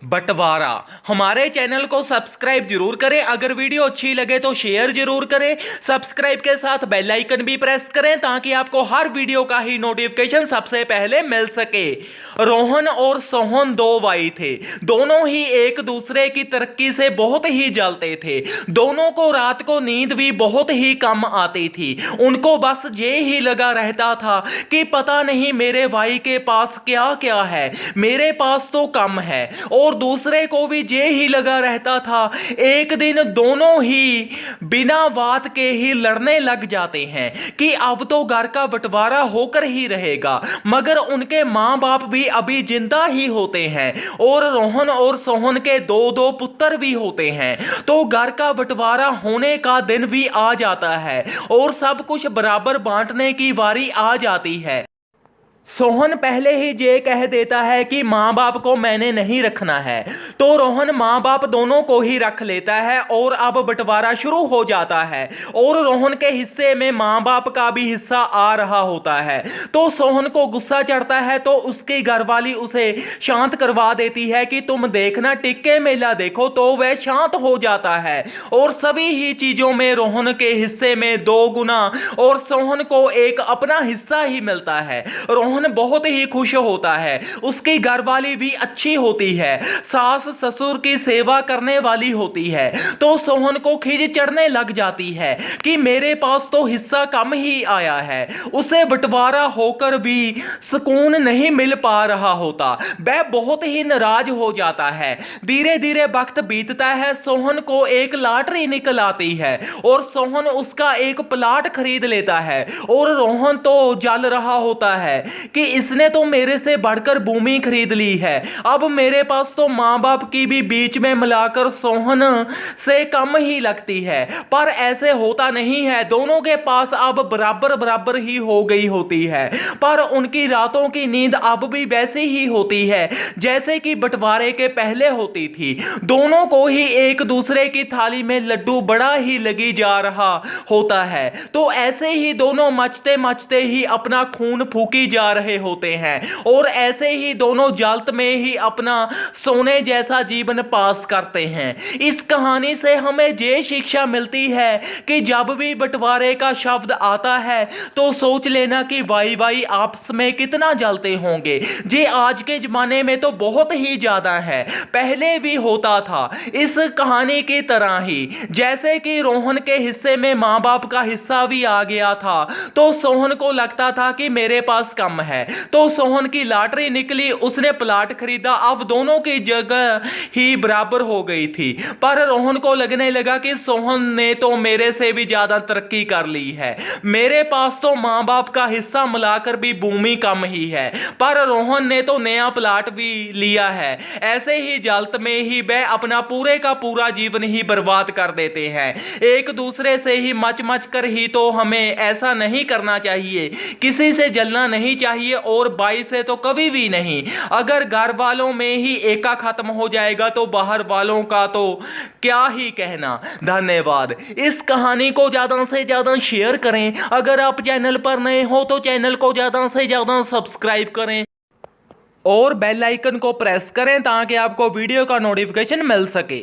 बंटवारा। हमारे चैनल को सब्सक्राइब जरूर करें। अगर वीडियो अच्छी लगे तो शेयर जरूर करें। सब्सक्राइब के साथ बेल आइकन भी प्रेस करें ताकि आपको हर वीडियो का ही नोटिफिकेशन सबसे पहले मिल सके। रोहन और सोहन दो भाई थे। दोनों ही एक दूसरे की तरक्की से बहुत ही जलते थे। दोनों को रात को नींद भी बहुत ही कम आती थी। उनको बस ये ही लगा रहता था कि पता नहीं मेरे भाई के पास क्या क्या है, मेरे पास तो कम है। और दूसरे को भी ये ही लगा रहता था। एक दिन दोनों ही बिना बात के ही लड़ने लग जाते हैं कि अब तो घर का बंटवारा होकर ही रहेगा। मगर उनके मां बाप भी अभी जिंदा ही होते हैं और रोहन और सोहन के दो दो पुत्र भी होते हैं। तो घर का बंटवारा होने का दिन भी आ जाता है और सब कुछ बराबर बांटने की बारी आ जाती है। सोहन पहले ही ये कह देता है कि माँ बाप को मैंने नहीं रखना है, तो रोहन माँ बाप दोनों को ही रख लेता है और अब बंटवारा शुरू हो जाता है। और रोहन के हिस्से में माँ बाप का भी हिस्सा आ रहा होता है। तो सोहन को गुस्सा चढ़ता है तो उसकी घरवाली उसे शांत करवा देती है कि तुम देखना, टिक्के मेला देखो, तो वह शांत हो जाता है और सभी ही चीजों में रोहन के हिस्से में दो गुना और सोहन को एक अपना हिस्सा ही मिलता है। रोहन बहुत ही खुश होता है। उसकी घरवाली भी अच्छी होती है, सास ससुर की सेवा करने वाली होती है। तो सोहन को खिज चढ़ने लग जाती है कि मेरे पास तो हिस्सा कम ही आया है। उसे बंटवारा होकर भी सुकून नहीं मिल पा रहा होता। वह बहुत ही नाराज हो जाता है। धीरे धीरे वक्त बीतता है। सोहन को एक लॉटरी निकल आती है और सोहन उसका एक प्लाट खरीद लेता है। और रोहन तो जल रहा होता है कि इसने तो मेरे से बढ़कर भूमि खरीद ली है। अब मेरे पास तो मां बाप की भी बीच में मिलाकर सोहन से कम ही लगती है। पर ऐसे होता नहीं है। दोनों के पास अब बराबर बराबर ही हो गई होती है। पर उनकी रातों की नींद अब भी वैसी ही होती है जैसे कि बंटवारे के पहले होती थी। दोनों को ही एक दूसरे की थाली में लड्डू बड़ा ही लगी जा रहा होता है। तो ऐसे ही दोनों मचते मचते ही अपना खून फूकी जा रहे होते हैं और ऐसे ही दोनों जालत में ही अपना सोने जैसा जीवन पास करते हैं। इस कहानी से हमें ये शिक्षा मिलती है कि जब भी बंटवारे का शब्द आता है तो सोच लेना कि भाई भाई आपस में कितना जलते होंगे। ये आज के जमाने में तो बहुत ही ज्यादा है, पहले भी होता था इस कहानी की तरह ही। जैसे कि रोहन के हिस्से में मां बाप का हिस्सा भी आ गया था तो सोहन को लगता था कि मेरे पास कम है। तो सोहन की लॉटरी निकली, उसने प्लाट खरीदा। अब दोनों की जगह ही बराबर हो गई थी। पर रोहन को लगने लगा कि सोहन ने तो मेरे से भी ज्यादा तरक्की कर ली है। मेरे पास तो मां बाप का हिस्सा मिलाकर भी भूमि कम ही है, पर रोहन ने तो नया प्लाट भी लिया है। ऐसे ही जालत में ही वह अपना पूरे का पूरा जीवन ही बर्बाद कर देते हैं। एक दूसरे से ही मच मच कर ही तो हमें ऐसा नहीं करना चाहिए। किसी से जलना नहीं चाहिए और बाई से तो कभी भी नहीं। अगर घर वालों में ही एका खत्म हो जाएगा तो बाहर वालों का तो क्या ही कहना। धन्यवाद। इस कहानी को ज्यादा से ज्यादा शेयर करें। अगर आप चैनल पर नए हो तो चैनल को ज्यादा से ज्यादा सब्सक्राइब करें और बेल आइकन को प्रेस करें ताकि आपको वीडियो का नोटिफिकेशन मिल सके।